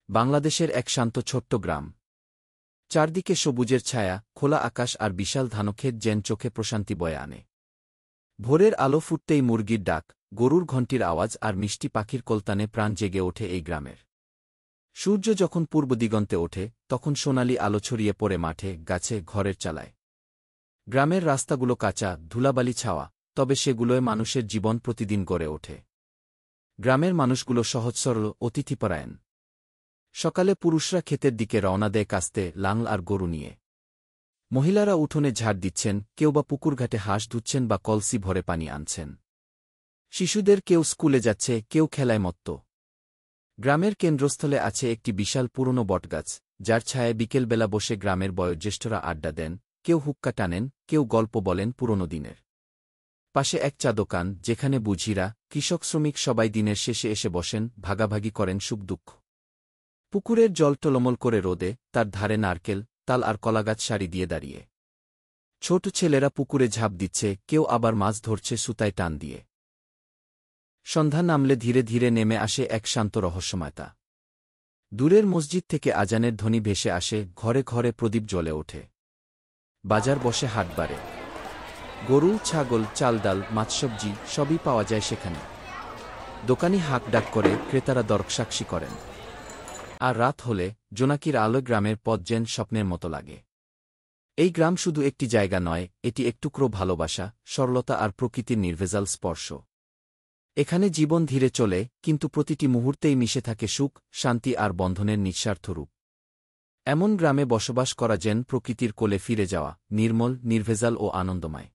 বাংলাদেশের এক শান্ত ছোট্ট গ্রাম। চারদিকে সবুজের ছায়া, খোলা আকাশ আর বিশাল ধানক্ষেত যেন চোখে প্রশান্তি বয়ে আনে। ভোরের আলো ফুটতেই মুরগির ডাক, গরুর ঘণ্টির আওয়াজ আর মিষ্টি পাখির কলতানে প্রাণ জেগে ওঠে এই গ্রামের। সূর্য যখন পূর্ব দিগন্তে ওঠে তখন সোনালি আলো ছড়িয়ে পড়ে মাঠে, গাছে, ঘরের চালায়। গ্রামের রাস্তাগুলো কাঁচা, ধুলাবালি ছাওয়া, তবে সেগুলোয় মানুষের জীবন প্রতিদিন গড়ে ওঠে। গ্রামের মানুষগুলো সহজ সরল, অতিথিপরায়ণ। সকালে পুরুষরা ক্ষেতের দিকে রওনা দেয় কাস্তে, লাঙল আর গরু নিয়ে। মহিলারা উঠোনে ঝাড় দিচ্ছেন, কেউ বা পুকুরঘাটে হাঁস ধুচ্ছেন বা কলসি ভরে পানি আনছেন। শিশুদের কেউ স্কুলে যাচ্ছে, কেউ খেলায় মত্ত। গ্রামের কেন্দ্রস্থলে আছে একটি বিশাল পুরনো বটগাছ, যার ছায়ায় বিকেলবেলা বসে গ্রামের বয়োজ্যেষ্ঠরা আড্ডা দেন, কেউ হুক্কা টানেন, কেউ গল্প বলেন পুরনো দিনের। পাশে এক চা দোকান, যেখানে বুঝিরা, কৃষক, শ্রমিক সবাই দিনের শেষে এসে বসেন, ভাগাভাগি করেন সুখ দুঃখ। পুকুরের জল টলমল করে রোদে, তার ধারে নারকেল, তাল আর কলাগাছ সারি দিয়ে দাঁড়িয়ে। ছোট ছেলেরা পুকুরে ঝাঁপ দিচ্ছে, কেউ আবার মাছ ধরছে সুতায় টান দিয়ে। সন্ধ্যা নামলে ধীরে ধীরে নেমে আসে এক শান্ত রহস্যময়তা। দূরের মসজিদ থেকে আজানের ধ্বনি ভেসে আসে, ঘরে ঘরে প্রদীপ জ্বলে ওঠে। বাজার বসে, হাট বাড়ে। গরু, ছাগল, চাল, ডাল, মাছসবজি সবই পাওয়া যায় সেখানে। দোকানি হাঁক ডাক করে, ক্রেতারা দরকসাক্ষী করেন। আর রাত হলে জোনাকির আলোয় গ্রামের পথ যেন স্বপ্নের মতো লাগে। এই গ্রাম শুধু একটি জায়গা নয়, এটি এক টুকরো ভালোবাসা, সরলতা আর প্রকৃতির নির্ভেজাল স্পর্শ। এখানে জীবন ধীরে চলে, কিন্তু প্রতিটি মুহূর্তেই মিশে থাকে সুখ, শান্তি আর বন্ধনের নিঃস্বার্থ রূপ। এমন গ্রামে বসবাস করা যেন প্রকৃতির কোলে ফিরে যাওয়া, নির্মল, নির্ভেজাল ও আনন্দময়।